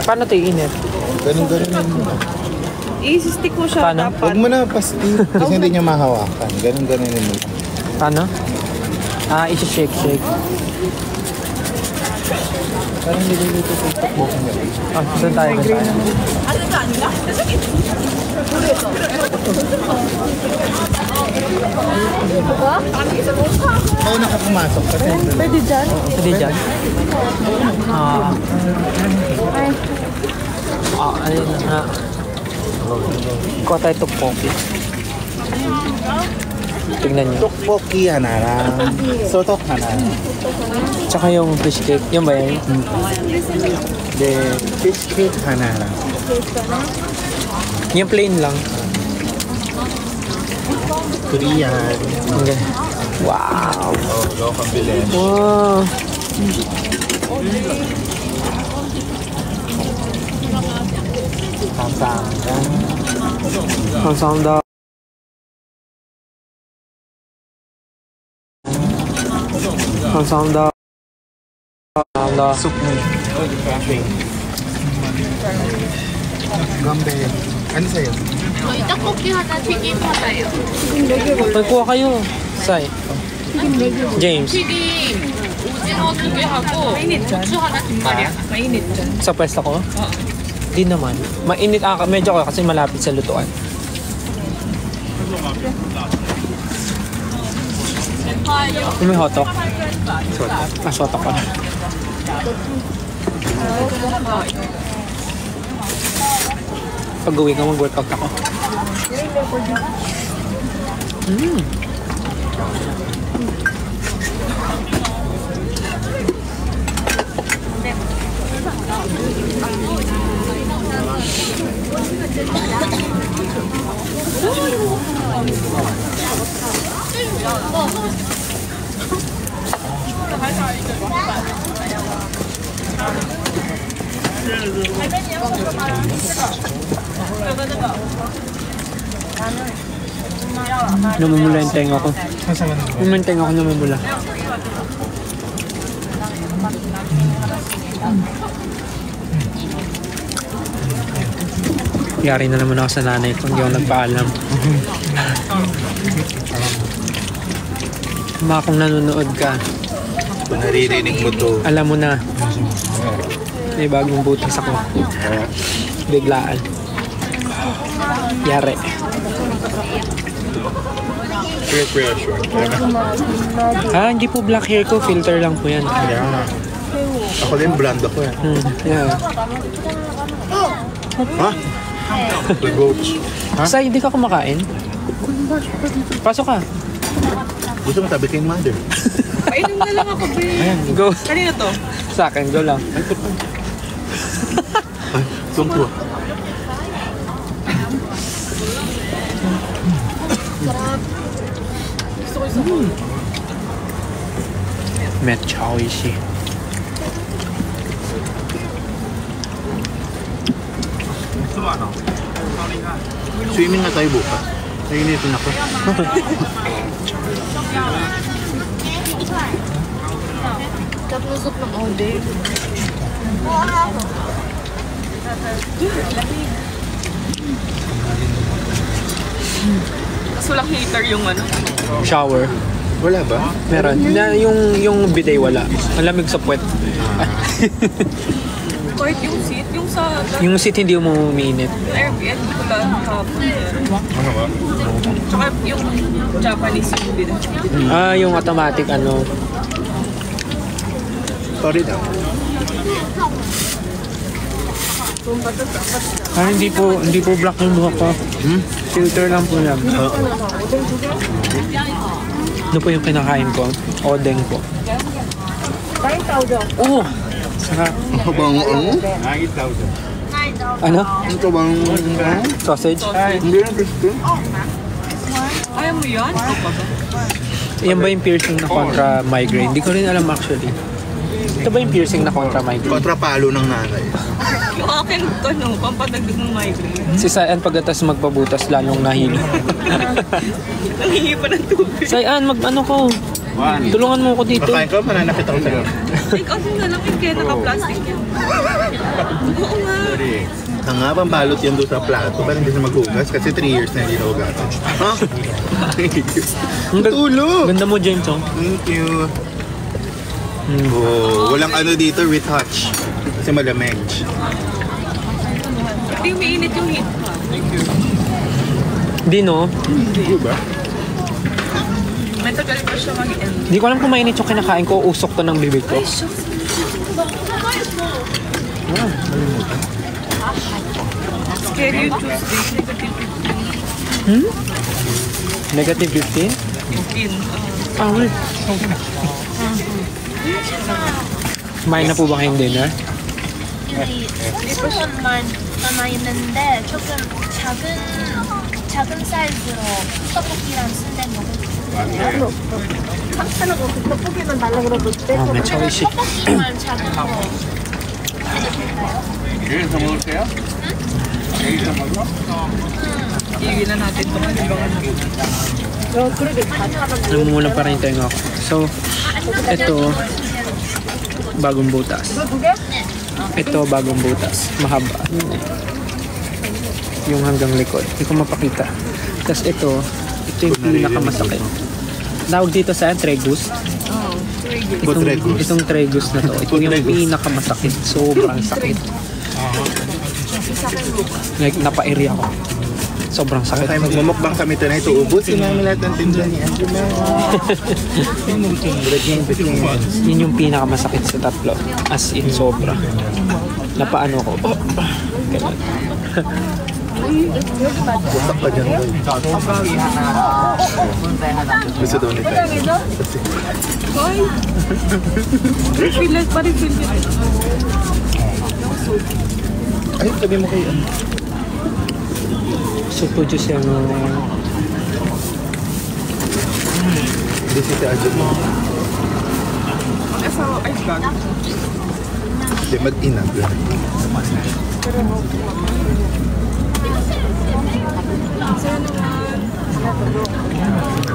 Paano ito iinit? Ganun mo. I-stick mo siya dapat. Huwag mo na pasti kasi hindi niya mahawakan. Ganun mo. Paano? Isi-shake. Parang niluluto ko ito po. Saan tayo? Oo, nakapumasok kasi. Pwede dyan? Pwede dyan? Ayun na. Kuha tayo tteokbokki. Tingnan nyo. Tteokbokki hanarang. Sotok hanarang. Tsaka yung fish cake. Yung ba yan? The fish cake hanarang. Yung plain lang. Korean. Okay. Wow! Oh, go pambili. Wow! 감사합니다. 감사합니다. 감사합니다. Soup mo. Gambe. Ano sa'yo? 저희 떡볶이 하나, 튀김 하나요. kuha kayo. Sai. James. 튀김 오징어 2개 하고 고추 하나 뒷말이야. Mainit dyan. Sa pwesto ko? Di naman. Mainit medyo kasi malapit sa lutuan. May hotok. Sotok ka. Pag-uwi ka, mag-workout ako. Namumula yung tenga ko. Yung tenga ko namumula. Yari na naman ako sa nanay ko, hindi ako nagpaalam. Mga kung nanonood ka, Kung naririnig mo to. alam mo na. May bagong butas ako. Biglaan. Yari. Peer pressure. Hindi po black hair ko, filter lang po yan. Yeah. Ako din brand ako yan. Yeah. Ha? The goats. Ha? Say, hindi ka kumakain? Pasok ka. Gusto mo tabi kay mother? Painom na lang ako, babe. Ayan, go. Kanina to? Sa akin, go lang. Ay, tungko. Met Chaoishi. Swimming na tayo bukas. Nainitin ako. Tapos ng all day. Tapos walang heater yung ano. Shower. Wala ba? Meron. Yung bidet wala. Ang lamig sa puwet. Kahit yung seat, yung sa Yung seat hindi mo umiinit. Airbnb ko lang hapon. Ano ba? Tsaka yung Japanese yung bin. Yung automatic ano. Sorry daw. Hindi po black yung buhok ko. Filter lang po yan. Ano po yung kinakain ko? Odeng po. 9,000. Oh! Sarap. Ano bang ano? Ano? Ito bang Sausage? hindi na gusto? Ayaw mo yan? Yan ba yung piercing na kontra migraine? Hindi ko rin alam actually. Ito ba yung piercing na kontra migraine? Kontrapalo ng nanay. Yung akin ito, no? Pampadagdag ng migraine. Si Sayan pagkatas magpabutas lalong nahilo. Nangingi pa ng tubig. Sayan, ano ko? Tulungan mo ko dito. Kakain ka, mananakit ako sa'yo. Like, ano na lang yung kaya naka-plastic yan. Oo nga. Ang nga, pambalot yan doon sa plato para hindi siya maghugas kasi 3 years na hindi nahugasan. Ha? Tulog! Ganda mo, James, oh. Thank you. Oh, walang ano dito, retouch. Kasi malamig. Hindi umiinit yung heat. Hindi, no? Hindi ba? May tagal pa siya mag-end. Hindi ko alam kung mainit yung kinakain ko. Usok to ng bibig ko. Scary yung Tuesday. Negative 15? 15. Ah, wait. Kumain na po ba kayong dinner? 조금만 남아있는데 조금 작은 사이즈로 떡볶이랑 순대 먹을게요. 아, 매차 오이시. 떡볶이만 작은 거. 여기서 먹을게요? 여기서 먹어? Iwi na natin ito. Namumula pa rin tayo ako. So, ito, bagong butas. Ito, bagong butas. Mahaba. Yung hanggang likod. Hindi ko mapakita. Tapos ito yung pinakamasakit. Tawag dito sa tregus. Itong tregus na to. Ito yung pinakamasakit. Sobrang sakit. Like, napa-area ko. Sobrang sakit. Kaya magmumukbang kami tonight. Ubusin namin lahat ng tinda ni Angela. Yun yung pinakamasakit sa tatlo. As in, sobra. Napaano ko. Oh. Ganun. Busak pa dyan. Gusto daw ni Tyson. Refill pa rin feel it. Ay, sabi mo kayo. Super juice yan. Hindi si Angela. Nasa ice bag. Hindi, mag-inag.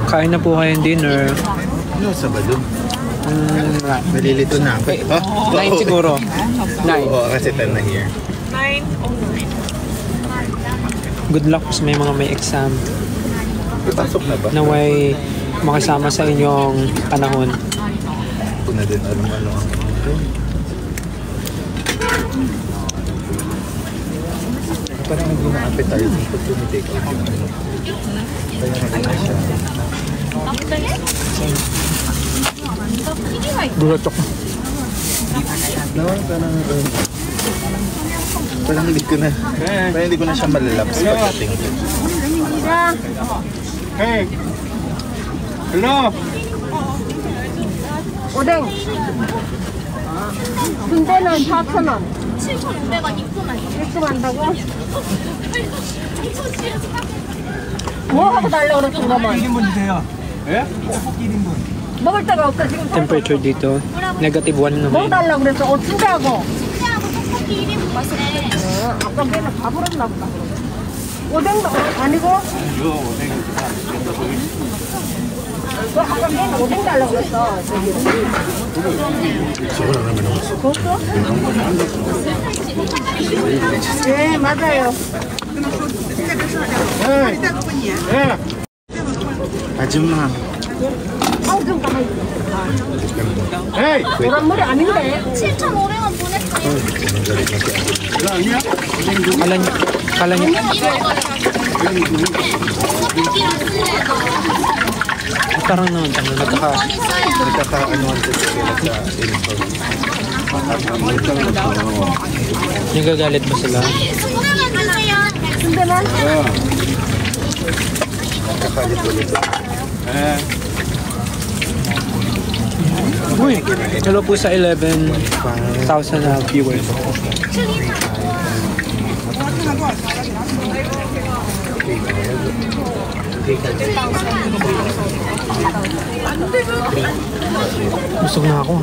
Kain na po kayong dinner. Ano sa balon? Nalilito na ako. 9 siguro. 9. Oo, kasi 10 na here. 9 o 9. Good luck sa may mga may exam. Pasok na ba? Naway makasama sa inyong panahon. Ito na din ano. Parang hindi na appetizing pag tumitake out yung ano. Kaya na siya. Gulat ako. No, parang hindi ko na siya malalaps pagdating ko. Hey! Hello! 오뎅. 순대는 4,000원. 7,500원 입금하죠. 입금한다고? 뭐 하고 달라고 그랬어, 그러면? 1인분 주세요. 예? 떡볶이 1인분. 먹을 데가 없어, 지금. Temperature dito, negative 1 뭐 naman. 달라고 그랬어? 순대하고. 순대하고 떡볶이 1인분 맛있네. 아까 걔는 가버렸나 보다. 오뎅도 아니고? 이거 오뎅. 아까 걔는 오뎅 달라고 그랬어. Siguro naman ako. 네, 맞아요. 아줌마. 아우, 좀 가만히 있어. 에이! 노란물이 아닌데. 7,500원 보냈어요. 이거 아니야? Kala niya, 떡볶이랑 순대도 parang naman, Nagkakaanoan ko sila sa info. nagagalit ba sila? 순대만 주세요. 순대만? Nagkakalit ulit. Uy, hello po sa 11,000 na viewers. Busog na ako.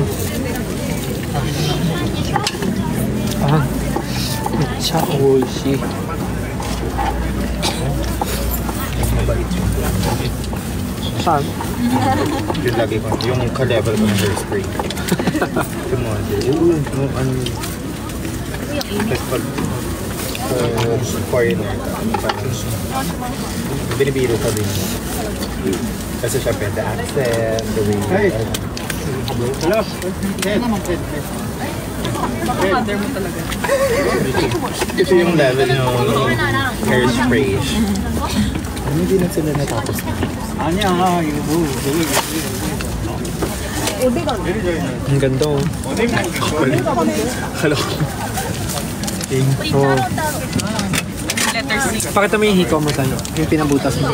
Cha oishi. Mabait yun. Saan? Yung lagi ko, yung ka-level ko ng hairspray. Come on, dude. Ano? Tapos pag foreigner, parang binibiro ka din. Kasi syempre, the accent, the way. Hey! Hello? Hey! Mother mo talaga. Kasi yung level yung hairspray. Hindi na sila natapos. 아니야, 이거 Ang ganda oh. Hello. Oh. Letter C. Pakita mo yung hikaw mo tayo. Yung pinabutas mo.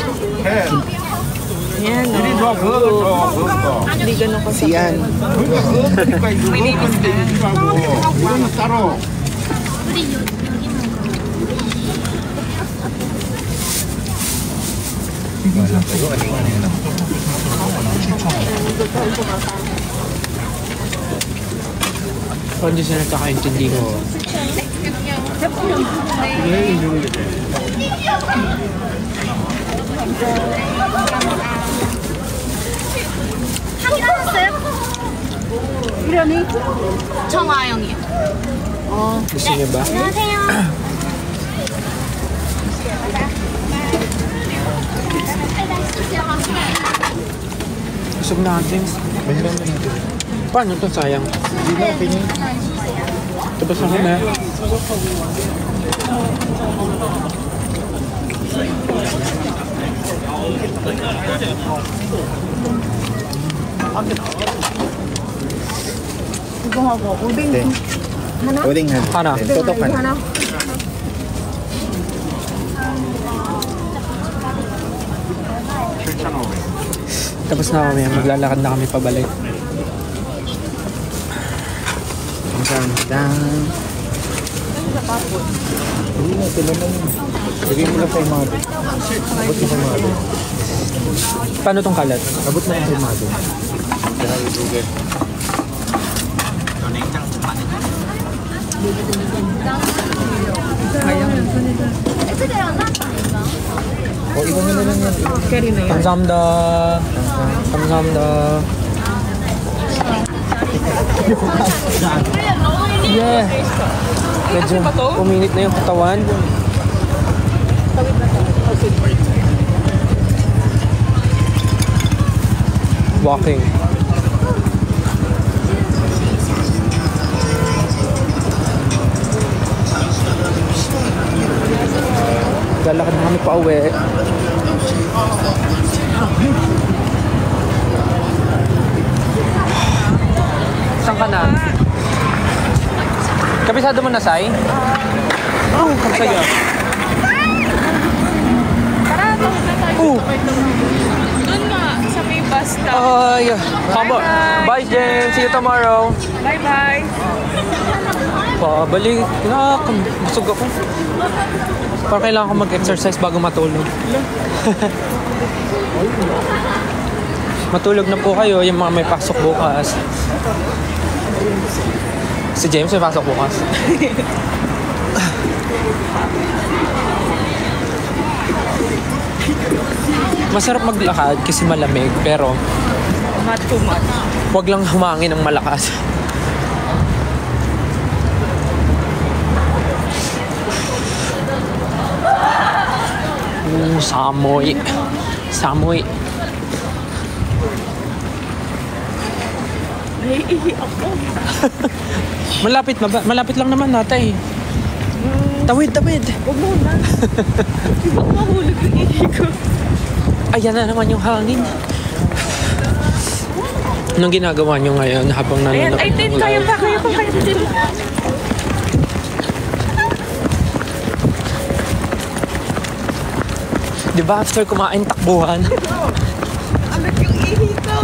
Yan, 이리 좋아, 그거 좋아. hindi ganun ka sa Yan. My name is Dan. 이거는 따로. Wala pa yun. Ano yun? Parang di sila nagkakaintindi ko. 이름이? 정아영이요. Gusto niyo ba? 안녕하세요. Busog na James. Bahiran mo natin. Paano to sayang? Hindi na, okay na. Tapos ako na. 이거 하고 오뎅 네. 하나? Uling Hana. Totok ka na. 하나? Tapos na kami. Maglalakad na kami pabalik. Dang. Hindi na, sila na yun. Lagay mo lang kay Mado. Abot mo kay Mado. Paano tong kalat? Abot mo lang kay Mado. O, iwan mo na lang yan. Carry na yan. Kamsamda. Kamsamda. Yeah. Medyo uminit na yung katawan. Walking. Lalakad na kami pa uwi. Saan ka na? Kabisado mo na, Sai? Oo, kamsaya. Oh, Doon nga, sa may bus stop. ay. Bye, James. See you tomorrow. Bye-bye. Pabalik. Busog ako. Parang kailangan ko mag-exercise bago matulog. Matulog na po kayo, yung mga may pasok bukas. Si James may pasok bukas. Masarap maglakad kasi malamig, pero Not too much. wag lang humangin ng malakas. Samoy. Samoy. Naiihi ako. Malapit na ba? Malapit lang naman natay. Tawid, tawid. Huwag mo na. Ibang mahulog ng ihi ko. Ayan na naman yung hangin. Anong ginagawa nyo ngayon habang Ayan, nanonood ay, Tin, ng kaya live? pa, kaya pa, kaya pa, Tin. Di ba after kumain takbuhan? Alag yung ihi ko.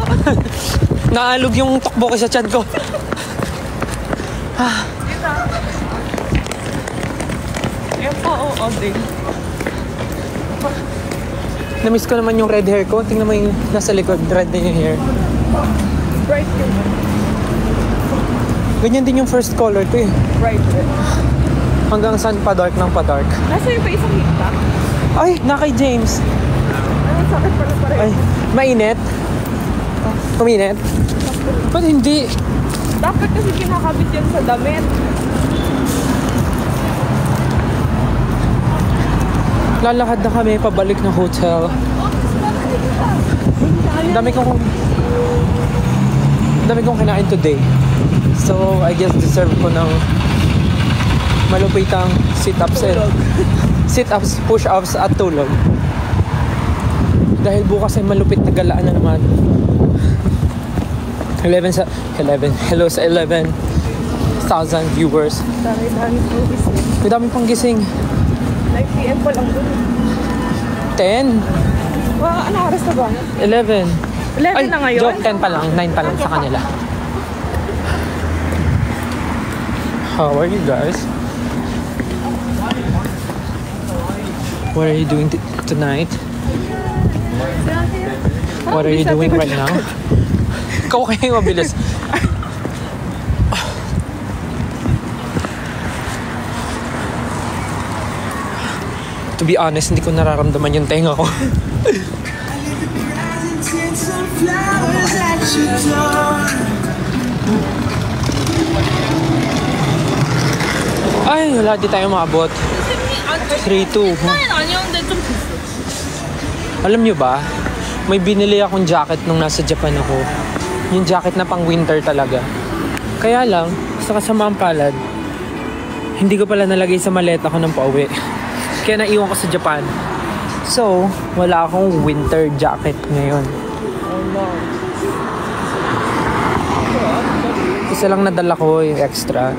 Naalog yung takbo ko sa tiyan ko. Ayan po, oo, din. Namiss ko naman yung red hair ko. Tingnan mo yung nasa likod, red na yung hair. Bright yun. Ganyan din yung first color ko eh. Bright red. Hanggang saan pa dark ng pa dark. Nasa yung pa isang hita? Ay, na kay James. Ay, sakit pala pala. Ay, mainit? Kuminit? Ba't hindi? Dapat kasi kinakabit yan sa damit. Lalakad na kami pabalik ng hotel. Dami kong kinain today. So, I guess deserve ko ng malupitang sit-ups, push-ups at tulog. Dahil bukas ay malupit na galaan na naman. Hello sa 11,000 viewers. May dami pang gising. 9 PM pa lang doon. 10? Anong oras na ba? 11. 11 na ngayon? Joke, 10 pa lang. 9 pa lang sa kanila. How are you guys? What are you doing tonight? What are you doing right now? Ikaw kaya yung mabilis. To be honest, hindi ko nararamdaman yung tenga ko. Ay, wala di tayo maabot. 3-2. 아니었는데 좀 Alam nyo ba, may binili akong jacket nung nasa Japan ako. Yung jacket na pang winter talaga. Kaya lang, sa kasamaang palad, hindi ko pala nalagay sa maleta ko ng pauwi. Kaya naiwan ko sa Japan. So, wala akong winter jacket ngayon. Isa lang nadala ko yung extra.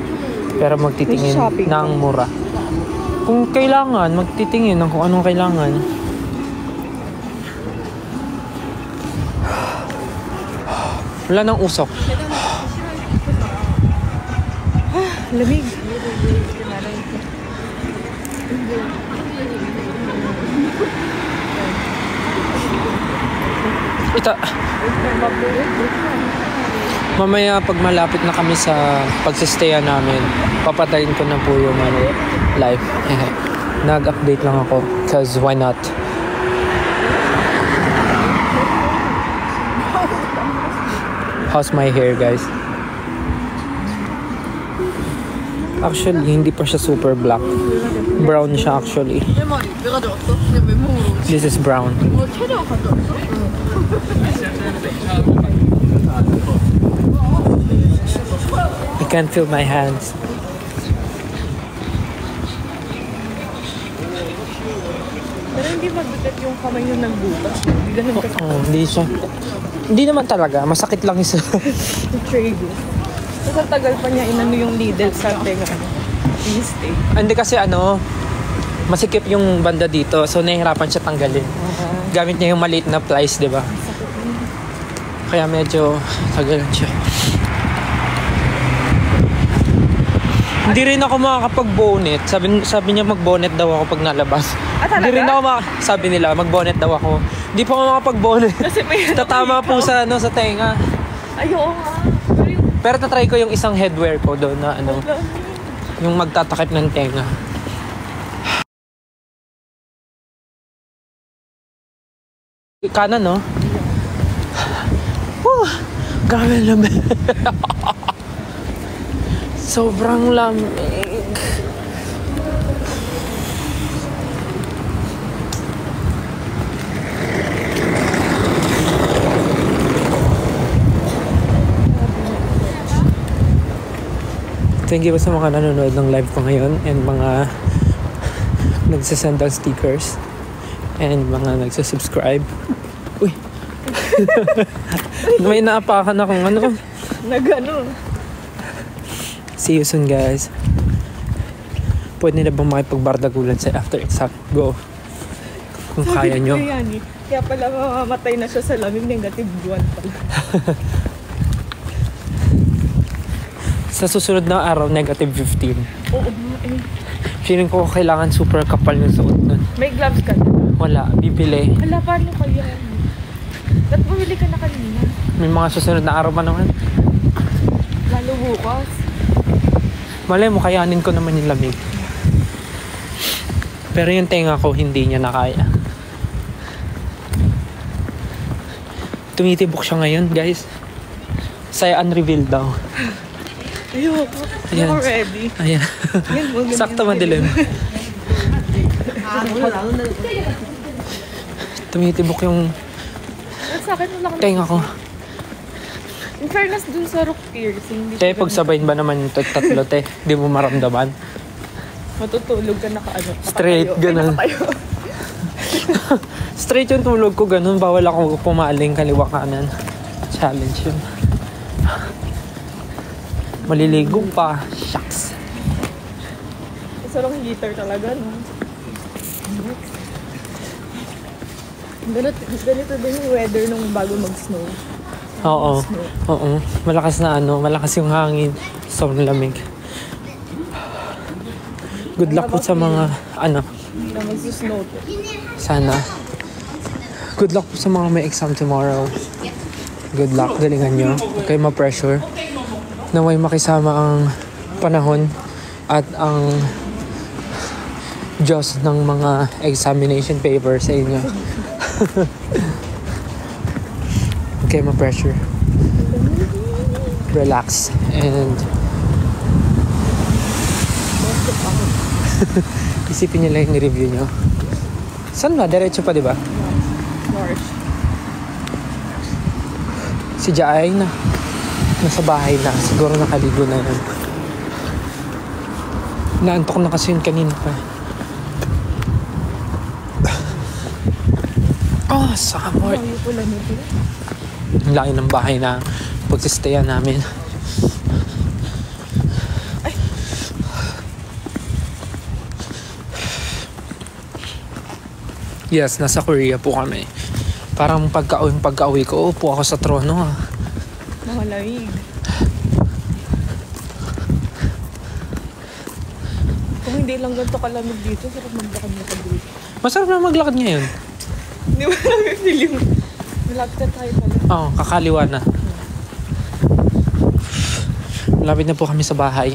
Pero magtitingin ng mura. Kung kailangan, magtitingin ng kung anong kailangan. Wala nang usok. Lamig. Mamaya pag malapit na kami sa pagsistayan namin, papatayin ko na po yung live. Nag-update lang ako cause why not? How's my hair, guys? Actually, hindi pa siya super black. Brown siya actually. 내 머리 왜 가져왔어? 내 메모로 This is brown. 캐리어 가져왔어? I can't feel my hands. Pero hindi mabigat yung kamay nyo nagbukas. Hindi ganun kasi Oh, hindi siya. Hindi naman talaga. Masakit lang isa. trade. Tapos ang tagal pa niya inano yung needle sa tenga. Stay. Hindi kasi masikip yung banda dito. So, nahihirapan siya tanggalin. Gamit niya yung maliit na plies, di ba? Kaya medyo tagalan siya. Hindi rin ako makakapag-bonnet. Sabi niya mag-bonnet daw ako pag nalabas. Talaga? Hindi rin ako sabi nila mag-bonnet daw ako. Hindi pa ako makakapag-bonnet. Kasi may Tatama po sa tenga. Ayoko nga. Pero tatry ko yung isang headwear ko doon na yung magtatakip ng tenga. Kanan, no? Grabe lamig. Sobrang lamig. Thank you sa mga nanonood ng live ko ngayon and mga nagsasend ng stickers and mga nagsasubscribe. Uy! May naapakan akong Nagano. See you soon, guys. Pwede na bang makipagbardagulan sa after exam? Go. Kung kaya nyo. Kaya pala mamamatay na siya sa lamig, negative 1 pala. Sa susunod na araw, negative 15. Oo, Feeling ko kailangan super kapal yung suot nun. May gloves ka na? Wala, bibili. Hala, paano kaya? Ba't bumili ka na kanina? May mga susunod na araw pa naman. Lalo bukas. Malay mo, kayanin ko naman yung lamig. Pero yung tenga ko, hindi niya nakaya. Tumitibok siya ngayon, guys. Saya unrevealed daw. Ayoko. Ayan. Ako ready. Ayan. Sakto madilim. Tumitibok yung At sa akin, wala kang... tenga ko. In fairness dun sa rook piercing, hindi Te, siya pag sabayin ba naman yung tatlo, te? Di mo maramdaman? matutulog ka naka-ano. Straight, ganun. Straight yung tulog ko, ganun. Bawal ako pumaling kaliwa kanan. Challenge yun. Maliligo pa. Shucks. Isa lang heater talaga, no? Ganito din yung weather nung bago mag-snow. Oo. Oo. Malakas na malakas yung hangin. Sobrang lamig. Good luck po sa mga, Na mag-snow to. sana. Good luck po sa mga may exam tomorrow. Good luck. Galingan nyo. Huwag kayo ma-pressure. Naway makisama ang panahon at ang Diyos ng mga examination paper sa inyo. Huwag kayo ma-pressure. Relax. And isipin nyo lang yung review nyo. Saan ba? Diretso pa, di ba? March. Si Jaay na. Nasa bahay na. Siguro nakaligo na yun. Naantok na kasi yun kanina pa. Oh, summer. Ay, pula nito. Ang laki ng bahay na pagsistayan namin. Yes, nasa Korea po kami. Parang pagka-uwi ko, upo ako sa trono. Malamig. Kung hindi lang ganito kalamig dito, sarap maglakad mo dito. Masarap na maglakad ngayon. Hindi mo namin feel yung... Malapit na tayo pala. Oo, kakaliwa na. Malapit na po kami sa bahay.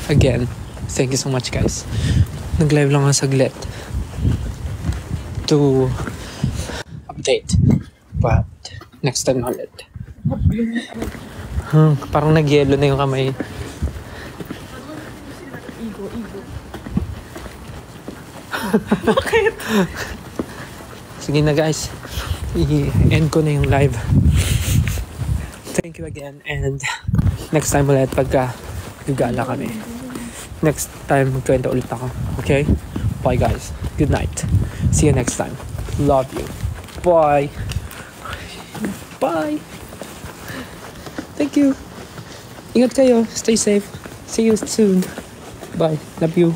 Again, thank you so much guys. Nag-live lang ako saglit to update. But next time ulit. Parang nag-yellow na yung kamay. Igo. Sige na guys. I-end ko na yung live. Thank you again and next time ulit pagka gagala kami. Next time magkwento ulit ako. Okay? Bye guys. Good night. See you next time. Love you. Bye. Bye. Thank you. Ingat kayo. Stay safe. See you soon. Bye. Love you.